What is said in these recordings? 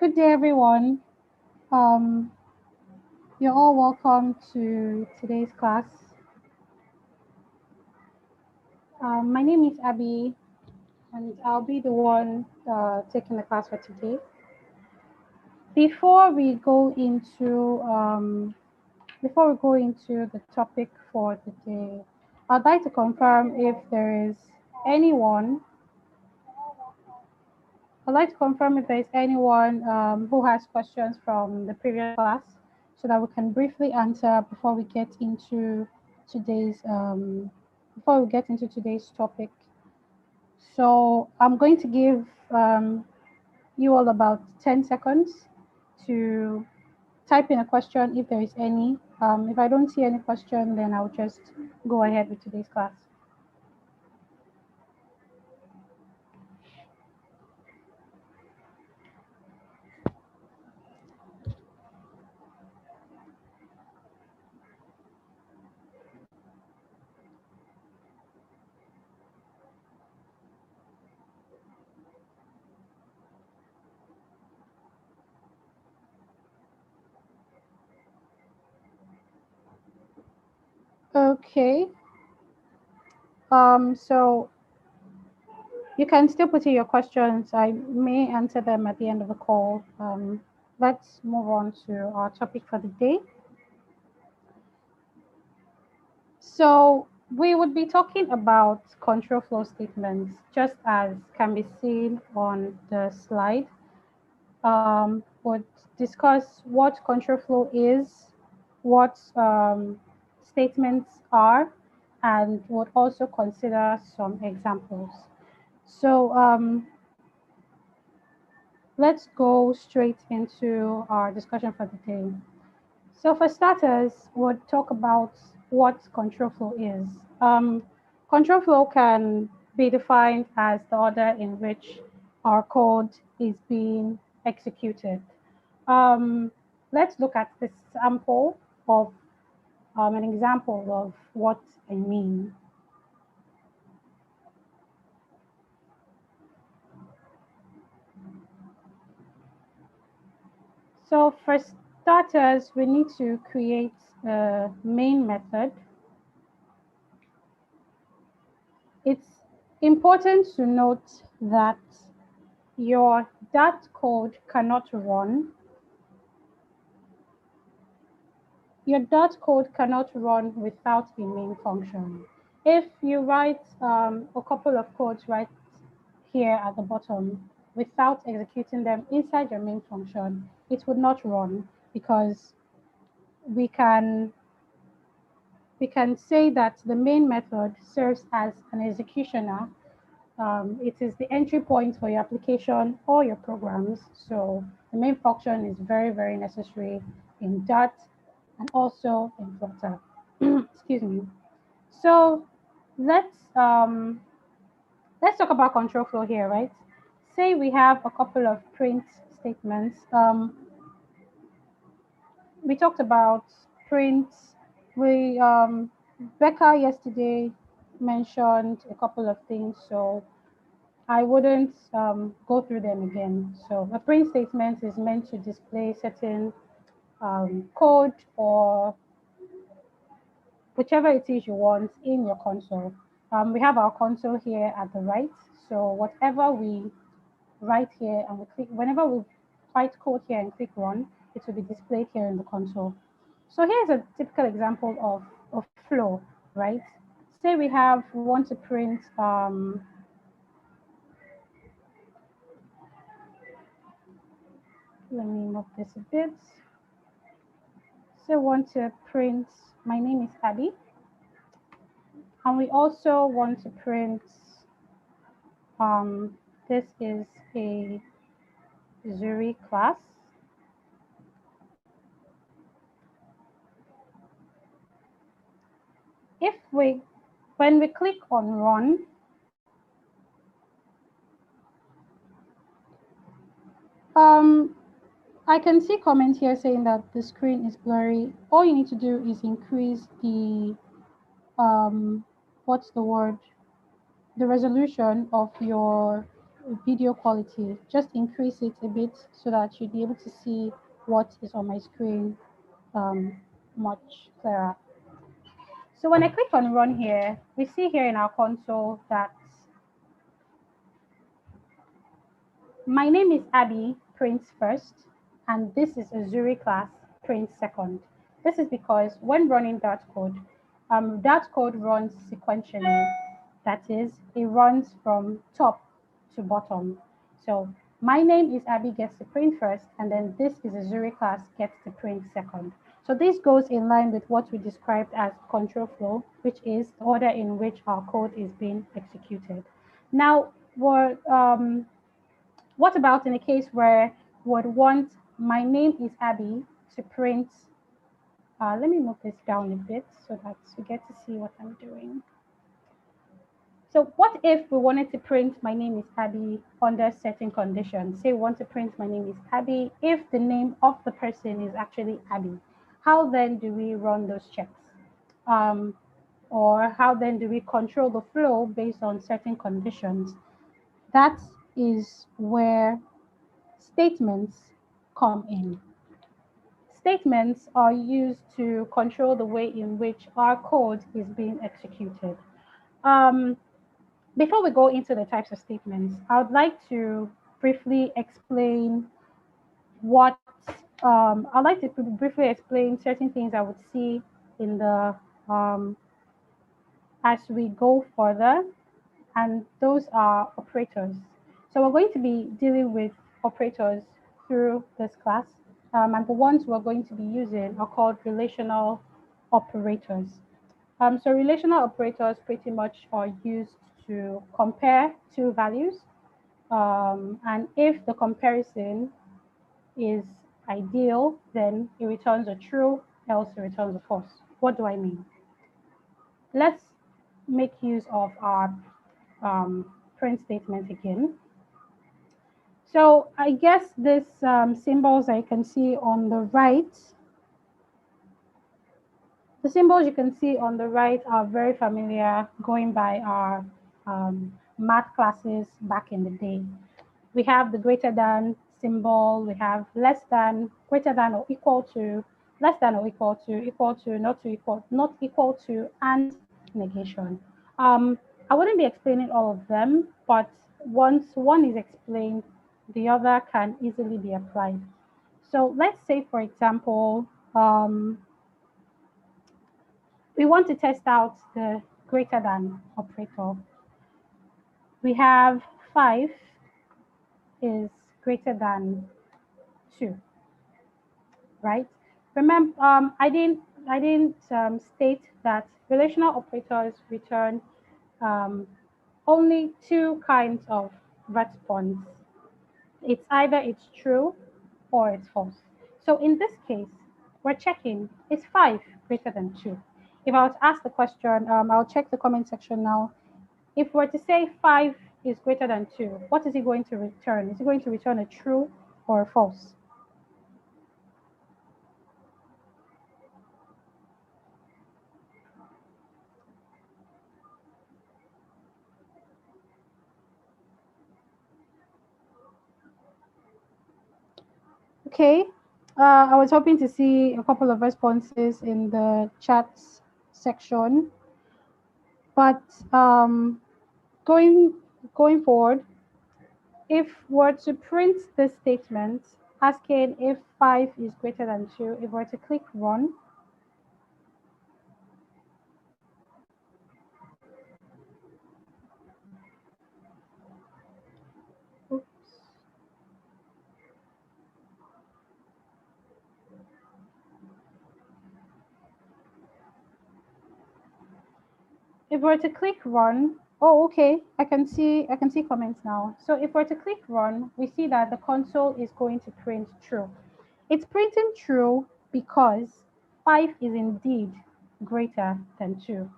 Good day, everyone. Um, you're all welcome to today's class. My name is Abby, and I'll be the one taking the class for today. Before we go into the topic for the day, I'd like to confirm if there is anyone. I'd like to confirm if there is anyone who has questions from the previous class, so that we can briefly answer today's before we get into today's topic. So I'm going to give you all about 10 seconds to type in a question if there is any. If I don't see any question, then I'll just go ahead with today's class. Okay. So you can still put in your questions. I may answer them at the end of the call. Let's move on to our topic for the day. So we would be talking about control flow statements, just as can be seen on the slide. Would discuss what control flow is, what statements are, and would also consider some examples. So let's go straight into our discussion for the day. So for starters, we'll talk about what control flow is. Control flow can be defined as the order in which our code is being executed. Let's look at this sample of an example of what I mean. So for starters, we need to create a main method. It's important to note that your Dart code cannot run. Your Dart code cannot run without a main function. If you write a couple of codes right here at the bottom without executing them inside your main function, it would not run because we can say that the main method serves as an executioner. It is the entry point for your application or your programs. So the main function is very, very necessary in Dart and also in Flutter. Excuse me. So let's um, let's talk about control flow here, right? Say we have a couple of print statements. We talked about prints. We Becca yesterday mentioned a couple of things, so I wouldn't go through them again. So a print statement is meant to display certain code or whichever it is you want in your console. We have our console here at the right. So whatever we write here and we click, whenever we write code here and click run, it will be displayed here in the console. So here's a typical example of flow, right? Say we want to print, let me move this a bit. So want to print, my name is Abby. And we also want to print, this is a Zuri class. If we, when we click on run, I can see comment here saying that the screen is blurry. All you need to do is increase the, what's the word? The resolution of your video quality. Just increase it a bit so that you'd be able to see what is on my screen um, much clearer. So when I click on run here, we see here in our console that my name is Abby, prints first, and this is a Zuri class, prints second. This is because when running that code runs sequentially. That is, it runs from top to bottom. So my name is Abby gets to print first, and then this is a Zuri class gets to print second. So this goes in line with what we described as control flow, which is the order in which our code is being executed. Now, what about in a case where we would want my name is Abby to print? Let me move this down a bit so that we get to see what I'm doing. So what if we wanted to print my name is Abby under certain conditions? Say we want to print my name is Abby if the name of the person is actually Abby. How then do we run those checks? Um, or how then do we control the flow based on certain conditions? That is where statements come in. Statements are used to control the way in which our code is being executed. Um, Before we go into the types of statements, I would like to briefly explain what I'd like to briefly explain certain things I would see in the as we go further, and those are operators. So we're going to be dealing with operators through this class, and the ones we're going to be using are called relational operators. So relational operators pretty much are used to compare two values, and if the comparison is ideal, then it returns a true, else it returns a false. What do I mean? Let's make use of our print statement again. So I guess this symbols I can see on the right, the symbols you can see on the right are very familiar going by our math classes back in the day. We have the greater than symbol, we have less than, greater than or equal to, less than or equal to, not equal to, and negation. I wouldn't be explaining all of them, but once one is explained, the other can easily be applied. So let's say, for example, we want to test out the greater than operator. We have 5 is greater than 2, right? Remember, I didn't state that relational operators return um, only 2 kinds of response. It's either it's true or it's false. So in this case, we're checking, is 5 greater than 2? If I were to ask the question, I'll check the comment section now. If we're to say 5 is greater than 2, what is it going to return? Is it going to return a true or a false? Okay, I was hoping to see a couple of responses in the chat section, but going going forward, if we're to print this statement asking if 5 is greater than 2, if we're to click run, oops, if we're to click run, oh, okay, I can see comments now. So if we're to click run, we see that the console is going to print true. It's printing true because 5 is indeed greater than 2.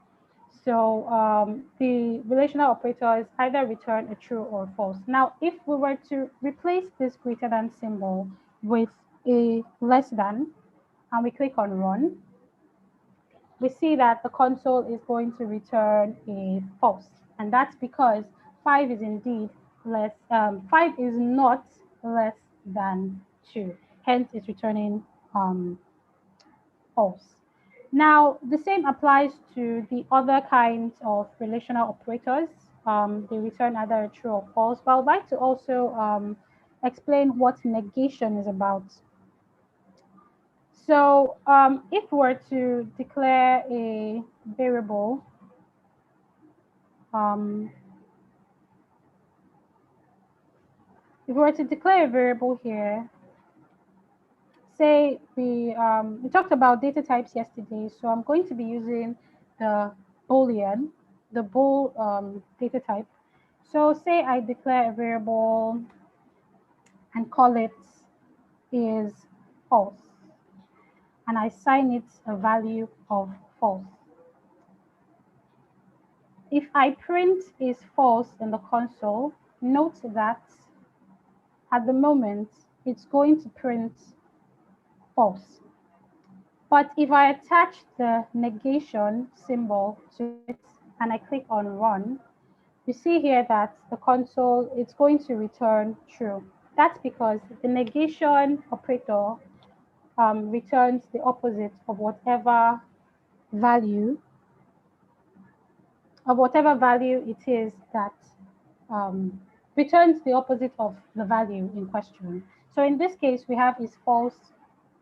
So the relational operators either return a true or false. Now, if we were to replace this greater than symbol with a less than, and we click on run, we see that the console is going to return a false. And that's because 5 is indeed 5 is not less than 2. Hence, it's returning false. Now, the same applies to the other kinds of relational operators. They return either true or false. But I would like to also explain what negation is about. So, if we're to declare a variable, um, if we were to declare a variable here, say we talked about data types yesterday, so I'm going to be using the boolean, the bool data type. So say I declare a variable and call it is false, and I assign it a value of false. If I print is false in the console, note that at the moment it's going to print false. But if I attach the negation symbol to it and I click on run, you see here that the console it's going to return true. That's because the negation operator returns the opposite value of whatever value it is that um, returns the opposite of the value in question. So in this case, we have is false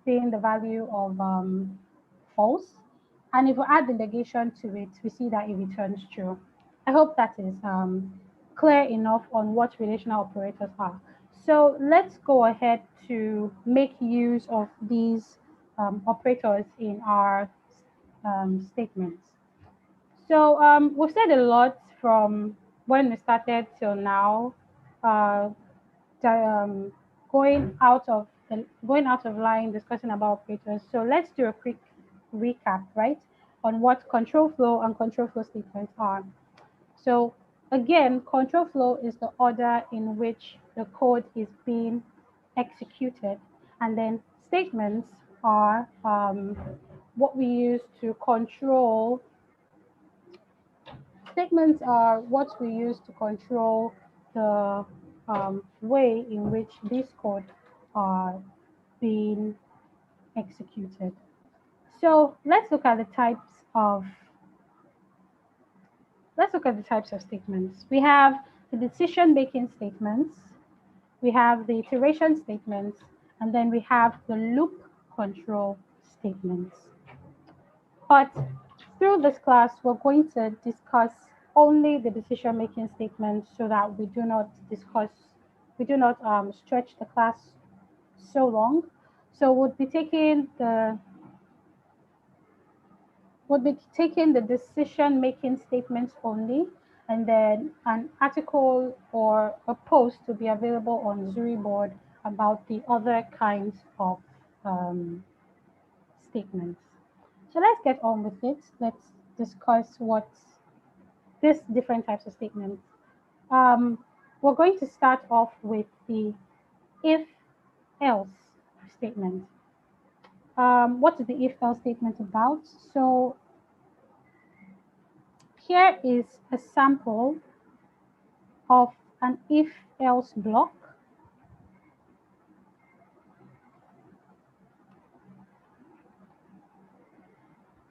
being the value of false. And if we add the negation to it, we see that it returns true. I hope that is clear enough on what relational operators are. So let's go ahead to make use of these operators in our statements. So we've said a lot from when we started till now, uh, um, going out of line discussing about operators. So let's do a quick recap, right, on what control flow and control flow statements are. So again, control flow is the order in which the code is being executed, and then statements are what we use to control. Statements are what we use to control the way in which this code are being executed. So let's look at the types of statements. We have the decision-making statements, we have the iteration statements, and then we have the loop control statements. But through this class, we're going to discuss only the decision-making statements so that we do not stretch the class so long. So would be taking the decision-making statements only, and then an article or a post to be available on Zuri board about the other kinds of um, statements. So let's get on with it. Let's discuss what these different types of statements. Um, we're going to start off with the if-else statement. What is the if-else statement about? So here is a sample of an if-else block.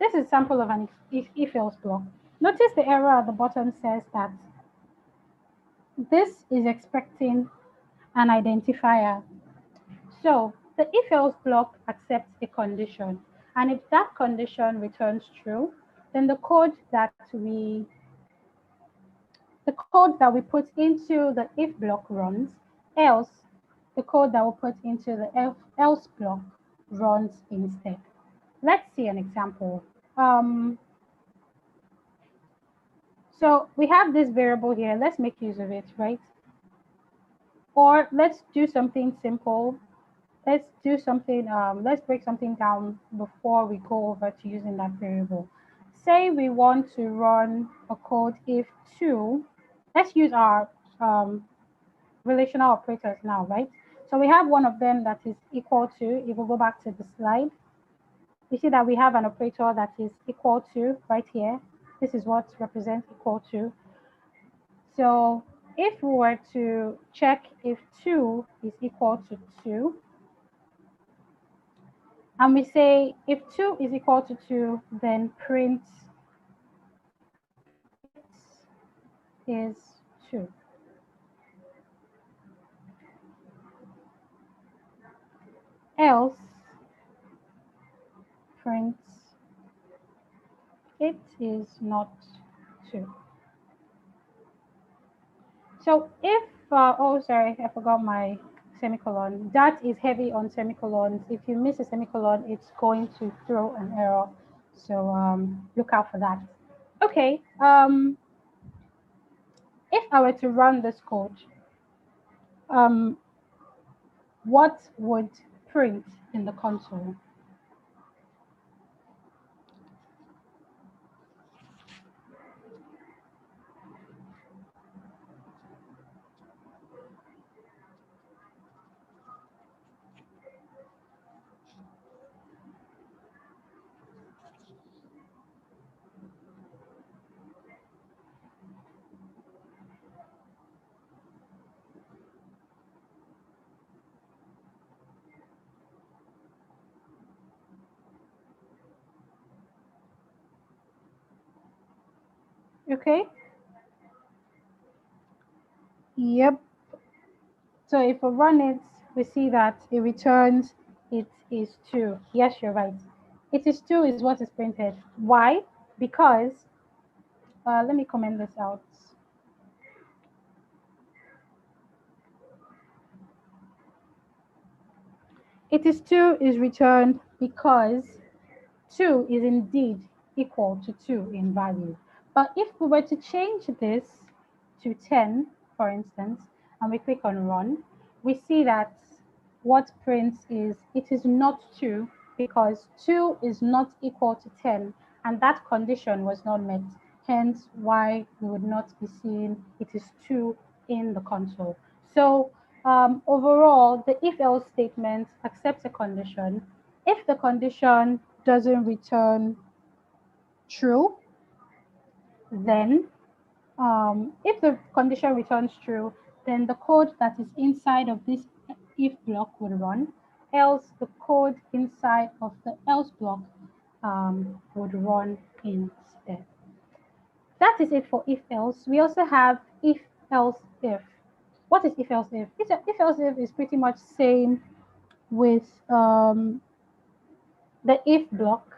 This is a sample of an if-else block. Notice the error at the bottom says that this is expecting an identifier. So the if-else block accepts a condition. And if that condition returns true, then the code that we put into the if block runs, else the code that we put into the else block runs instead. Let's see an example. So we have this variable here. Let's make use of it, right? Or let's do something simple. Let's break something down before we go over to using that variable. Say we want to run a code if 2, let's use our relational operators now, right? So we have one of them that is equal to, if we go back to the slide, we see that we have an operator that is equal to right here. This is what represents equal to. So if we were to check if 2 is equal to 2, and we say if 2 is equal to 2, then print it is 2. Else prints it is not 2. So if, oh, sorry, I forgot my semicolon. That is heavy on semicolons. If you miss a semicolon, it's going to throw an error. So look out for that. Okay, if I were to run this code, um, what would print in the console? Okay, yep. So if we run it, we see that it returns it is 2. Yes, you're right. It is 2 is what is printed. Why? Because, let me comment this out. It is 2 is returned because 2 is indeed equal to 2 in value. But if we were to change this to 10, for instance, and we click on run, we see that what prints is it is not 2 because 2 is not equal to 10, and that condition was not met. Hence why we would not be seeing it is 2 in the console. So overall, the if else statement accepts a condition. If the condition doesn't return true, then if the condition returns true, then the code that is inside of this if block would run, else the code inside of the else block would run instead. That is it for if else. We also have if else if. What is if else if? If else if is pretty much same with the if block,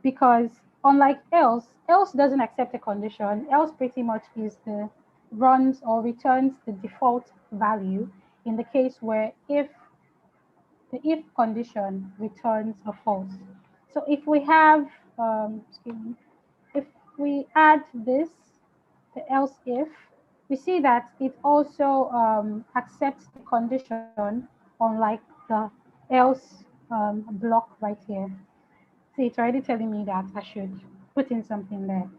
because unlike else doesn't accept a condition. Else pretty much is the runs or returns the default value in the case where if the if condition returns a false. So if we have, excuse me, if we add this, the else if, we see that it also accepts the condition unlike the else block right here. See, it's already telling me that I should put in something there.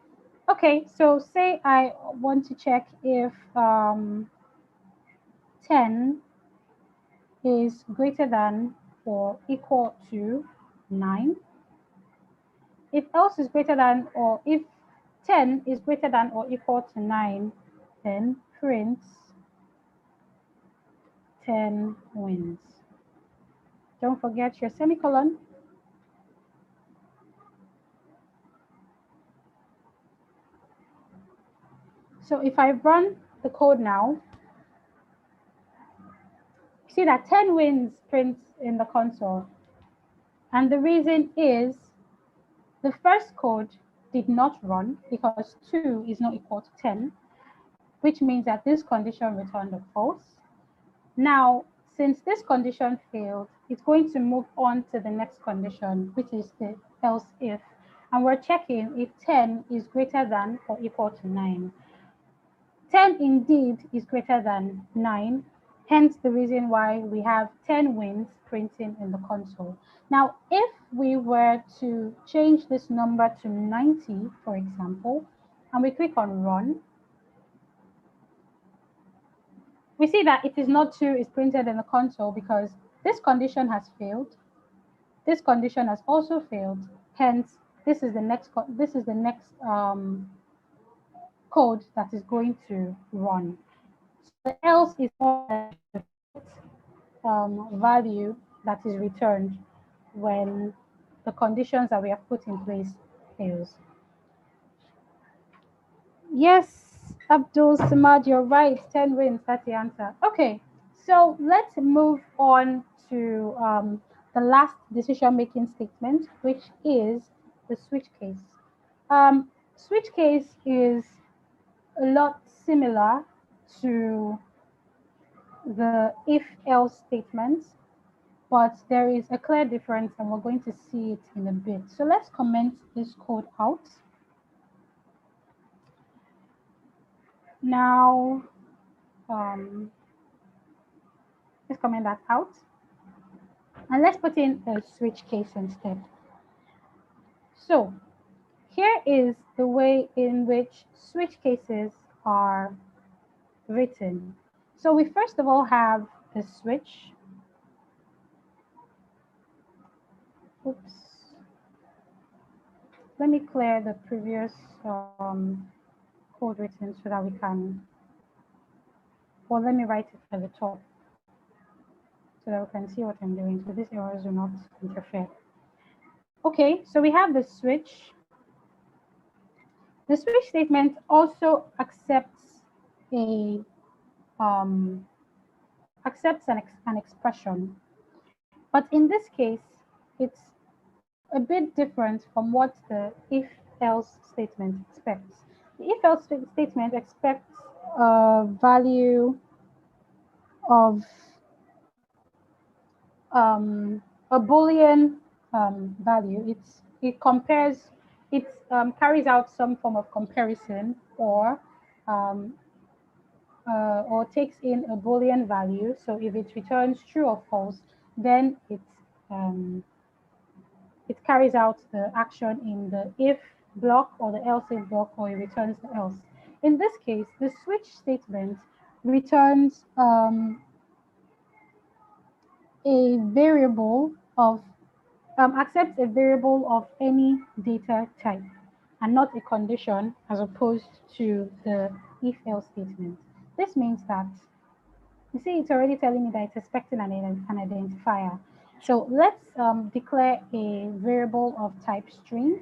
Okay, so say I want to check if 10 is greater than or equal to 9. If else is greater than or if 10 is greater than or equal to 9, then prints 10 wins. Don't forget your semicolon. So if I run the code now, see that 10 wins prints in the console. And the reason is the first code did not run because 2 is not equal to 10, which means that this condition returned a false. Now, since this condition failed, it's going to move on to the next condition, which is the else if. And we're checking if 10 is greater than or equal to 9. 10 indeed is greater than 9, hence the reason why we have 10 wins printing in the console. Now, if we were to change this number to 90, for example, and we click on run, we see that it is not 2 is printed in the console because this condition has failed. This condition has also failed. Hence, this is the next code that is going to run. So the else is more like the value that is returned when the conditions that we have put in place fails. Yes, Abdul Samad, you're right. 10 wins, that's the answer. Okay, so let's move on to the last decision making statement, which is the switch case. Switch case is a lot similar to the if else statements, but there is a clear difference, and we're going to see it in a bit. So let's comment this code out. Now, um, let's comment that out. And let's put in a switch case instead. So here is the way in which switch cases are written. So we first of all have a switch. Oops. Let me clear the previous code written so that we can, or let me write it at the top so that we can see what I'm doing, so these errors do not interfere. Okay, so we have the switch. The switch statement also accepts a accepts an expression, but in this case, it's a bit different from what the if-else statement expects. The if-else statement expects a value of a Boolean value. It compares, it carries out some form of comparison um, or takes in a Boolean value. So if it returns true or false, then um, it carries out the action in the if block or the else if block, or it returns the else. In this case, the switch statement returns a variable of accepts a variable of any data type and not a condition as opposed to the if else statement. This means that, you see, it's already telling me that it's expecting an identifier. So let's declare a variable of type string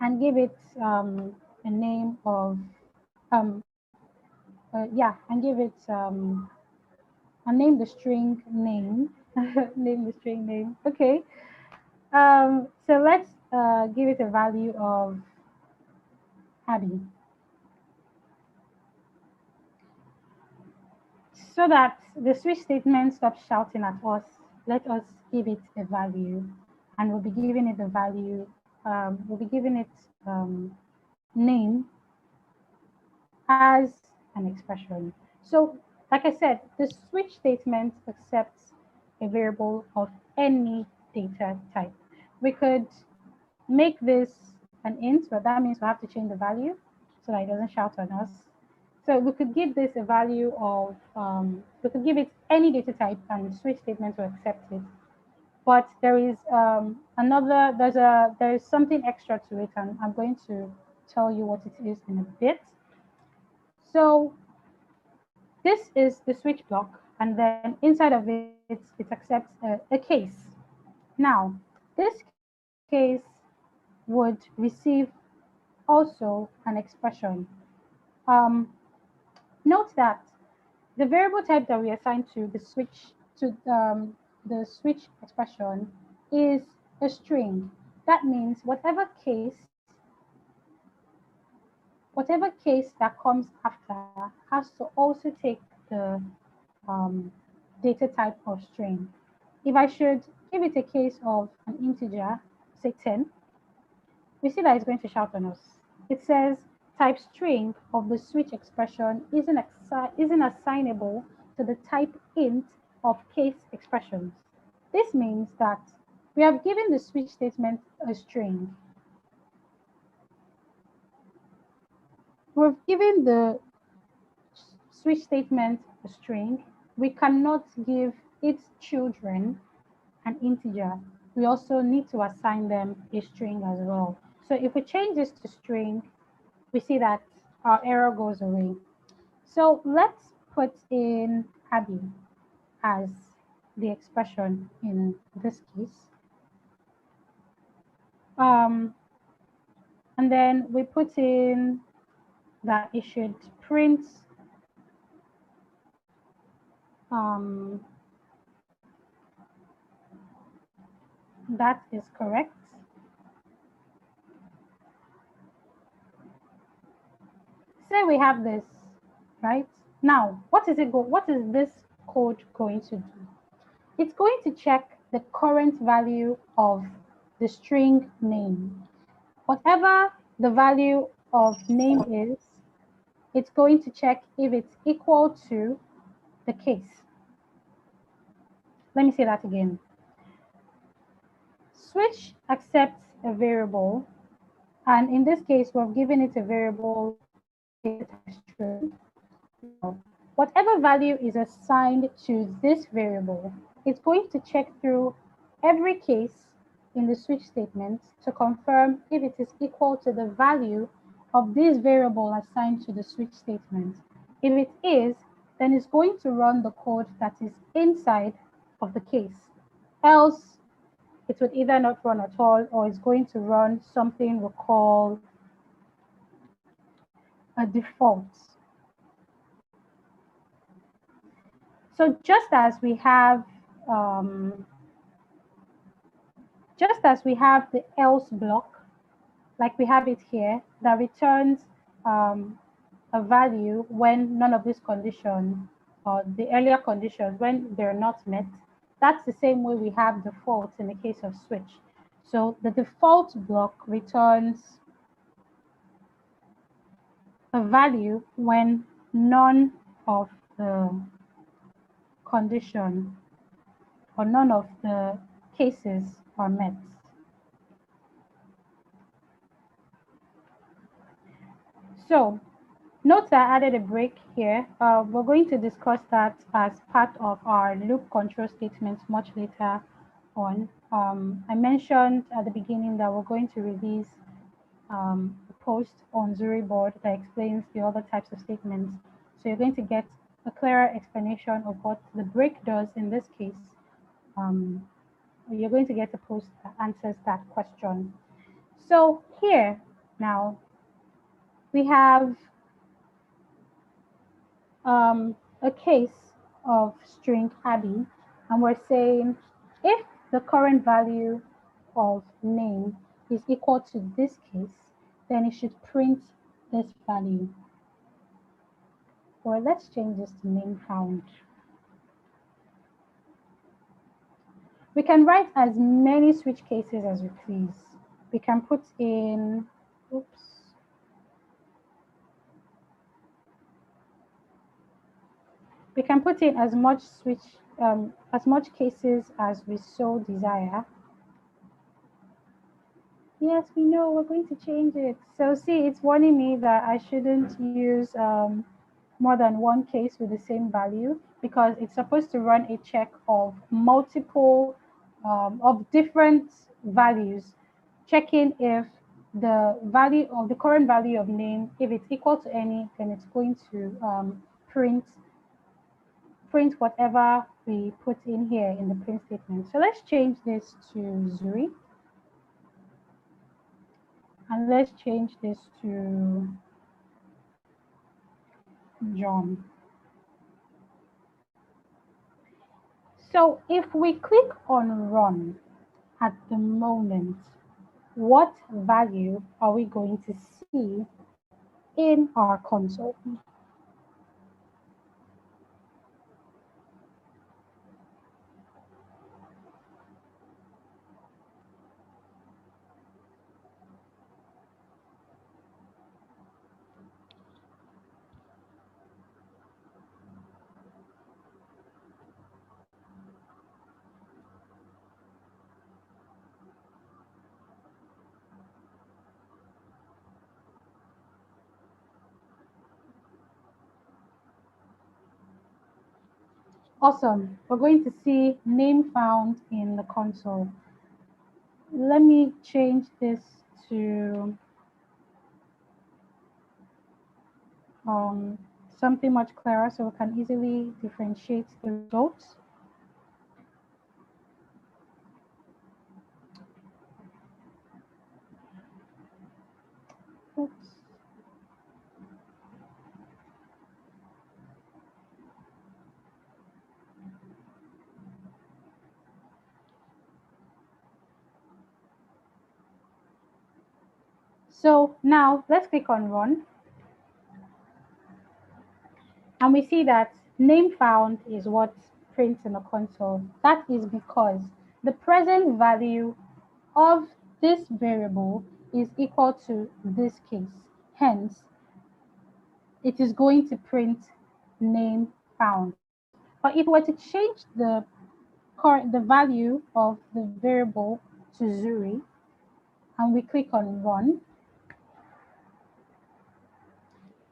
and give it a name of, yeah, and give it, and name the string name, name the string name, okay. So let's give it a value of Abby, so that the switch statement stops shouting at us. Let us give it a value, and we'll be giving it the value. We'll be giving it name as an expression. So, like I said, the switch statement accepts a variable of any data type. We could make this an int, but that means we have to change the value so that it doesn't shout on us. So we could give this a value of, we could give it any data type and switch statement will accept it. But there is there's something extra to it, and I'm going to tell you what it is in a bit. So this is the switch block, and then inside of it, it accepts a case. Now, this case would receive also an expression. Um, Note that the variable type that we assign to the switch expression is a string. That means whatever case that comes after has to also take the um, data type of string. If I should give it a case of an integer, say 10, we see that it's going to shout on us. It says type string of the switch expression isn't assignable to the type int of case expressions. This means that we have given the switch statement a string. We've given the switch statement a string. We cannot give its children an integer. We also need to assign them a string as well. So if we change this to string, we see that our error goes away. So let's put in Abby as the expression in this case. Um, and then we put in that it should print um, that is correct. Say we have this, right? Now, what is this code going to do? It's going to check the current value of the string name. Whatever the value of name is, it's going to check if it's equal to the case. Let me say that again. Switch accepts a variable, and in this case, we've given it a variable data type string. Whatever value is assigned to this variable, it's going to check through every case in the switch statement to confirm if it is equal to the value of this variable assigned to the switch statement. If it is, then it's going to run the code that is inside of the case. Else, it would either not run at all, or it's going to run something we call a default. So just as we have the else block, like we have it here, that returns a value when none of these conditions or the earlier conditions when they're not met. That's the same way we have default in the case of switch. So the default block returns a value when none of the condition or none of the cases are met. So note that I added a break here. We're going to discuss that as part of our loop control statements much later on. I mentioned at the beginning that we're going to release a post on Zuri board that explains the other types of statements. So you're going to get a clearer explanation of what the break does in this case. You're going to get a post that answers that question. So here now we have a case of string Abby, and we're saying if the current value of name is equal to this case, then it should print this value. Or let's change this to name found. We can write as many switch cases as we please. We can put in, oops. We can put in as much cases as we so desire. Yes, we know, we're going to change it. So see, it's warning me that I shouldn't use more than one case with the same value, because it's supposed to run a check of multiple, of different values, checking if the value of the current value of name, if it's equal to any, then it's going to print whatever we put in here in the print statement. So let's change this to Zuri. And let's change this to John. So if we click on run at the moment, what value are we going to see in our console? Awesome. We're going to see name found in the console. Let me change this to something much clearer so we can easily differentiate the results. Oops. So now let's click on run, and we see that name found is what prints in the console. That is because the present value of this variable is equal to this case. Hence, it is going to print name found. But if we were to change the value of the variable to Zuri, and we click on run,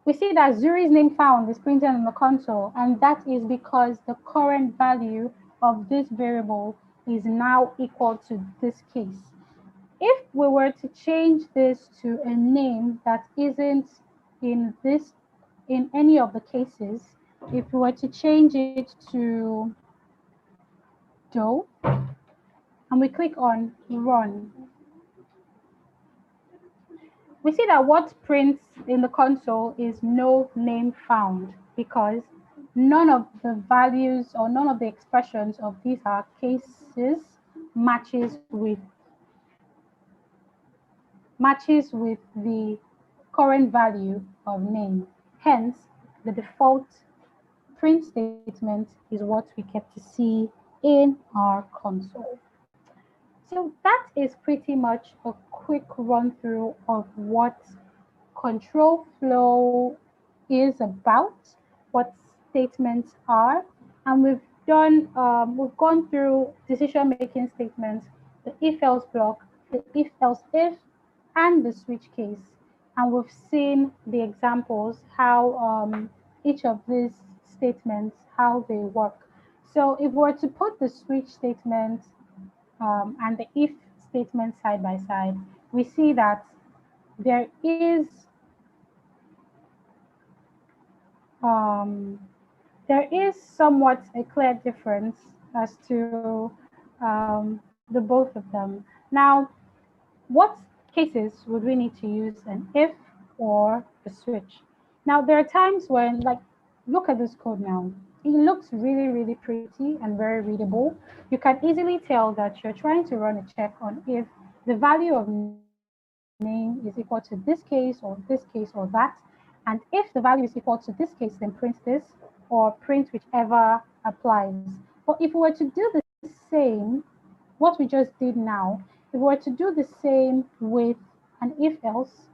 we see that Zuri's name found is printed on the console, and that is because the current value of this variable is now equal to this case. If we were to change this to a name that isn't in any of the cases, if we were to change it to Doe, and we click on run, we see that what prints in the console is no name found because none of the values or none of the expressions of these are cases matches with the current value of name. Hence, the default print statement is what we get to see in our console. So that is pretty much a quick run through of what control flow is about, what statements are, and we've gone through decision making statements, the if else block, the if else if, and the switch case, and we've seen the examples how each of these statements how they work. So if we were to put the switch statement and the if statement side by side, we see that there is um, there is somewhat a clear difference as to the both of them. Now, what cases would we need to use an if or a switch? Now, there are times when, like, look at this code now. It looks really, really pretty and very readable. You can easily tell that you're trying to run a check on if the value of name is equal to this case or this case or that. And if the value is equal to this case, then print this or print whichever applies. But if we were to do the same, what we just did now, if we were to do the same with an if else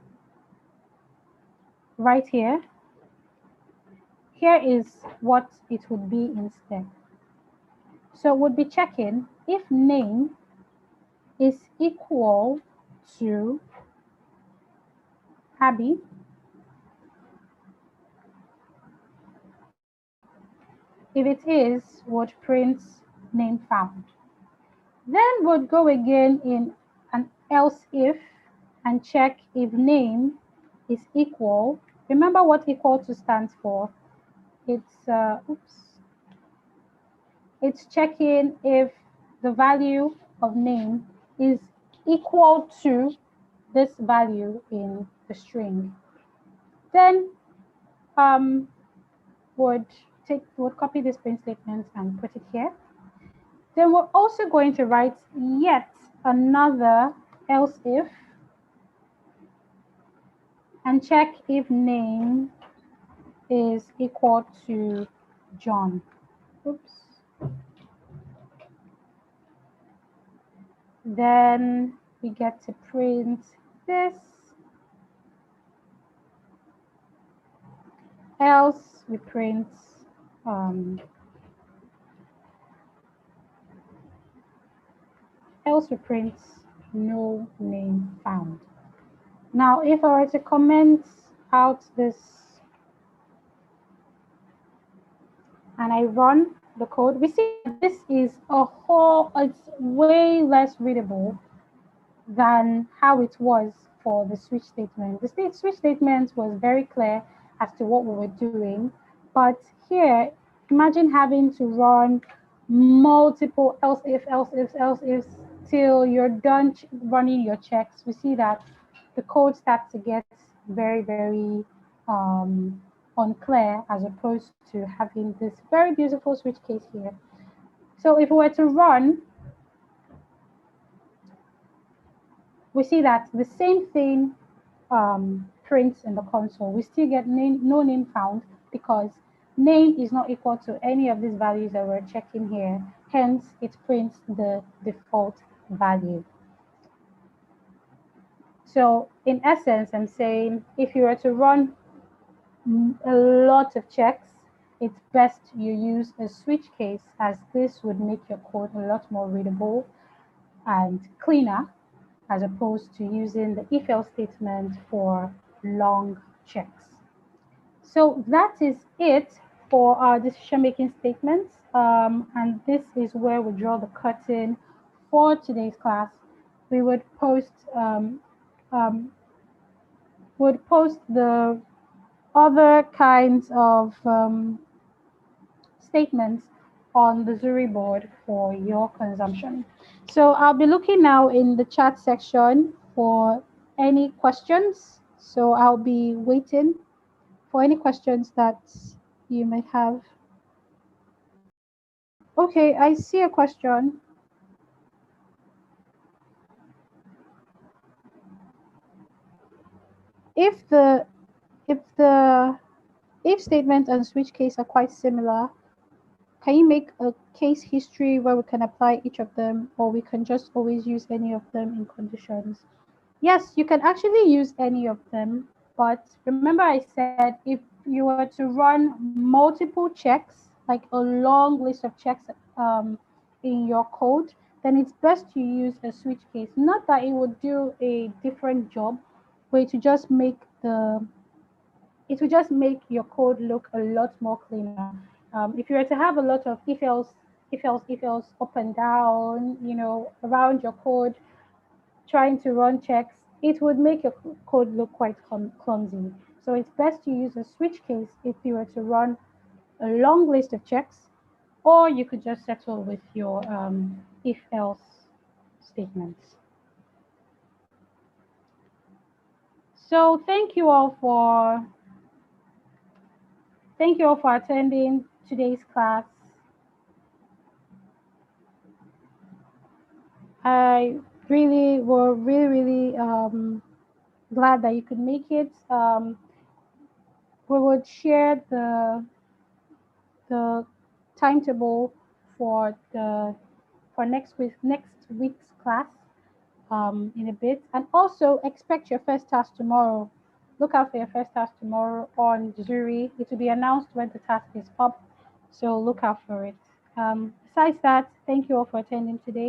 right here, here is what it would be instead. So we'd be checking if name is equal to Abby, if it is, would print name found. Then would go again in an else if and check if name is equal. Remember what equal to stands for. Oops. It's checking if the value of name is equal to this value in the string. Then um, would copy this print statement and put it here. Then we're also going to write yet another else if and check if name is equal to John. Oops. Then we get to print this. Else we print no name found. Now, if I were to comment out this and I run the code, we see this is it's way less readable than how it was for the switch statement. The switch statement was very clear as to what we were doing. But here, imagine having to run multiple else if till you're done running your checks. We see that the code starts to get very unclear as opposed to having this very beautiful switch case here. So if we were to run, we see that the same thing prints in the console. We still get no name found because name is not equal to any of these values that we're checking here. Hence, it prints the default value. So in essence, I'm saying if you were to run a lot of checks, it's best you use a switch case as this would make your code a lot more readable and cleaner as opposed to using the if else statement for long checks. So that is it for our decision making statements. And this is where we draw the curtain for today's class. We um, would post the other kinds of statements on the Zuri board for your consumption. So I'll be looking now in the chat section for any questions. So I'll be waiting for any questions that you may have. Okay, I see a question. If the if the if statement and switch case are quite similar, can you make a case history where we can apply each of them, or we can just always use any of them in conditions? Yes, you can actually use any of them, but remember I said if you were to run multiple checks, like a long list of checks in your code, then it's best to use a switch case. Not that it would do a different job, but it will just make your code look a lot more cleaner. If you were to have a lot of if else up and down, around your code, trying to run checks, it would make your code look quite clumsy. So it's best to use a switch case if you were to run a long list of checks, or you could just settle with your if else statements. So thank you all for attending today's class. I really glad that you could make it. We would share the timetable for the for next week's class in a bit, and also expect your first task tomorrow. Look out for your first task tomorrow on Zuri. It will be announced when the task is up, so look out for it. Besides that, thank you all for attending today.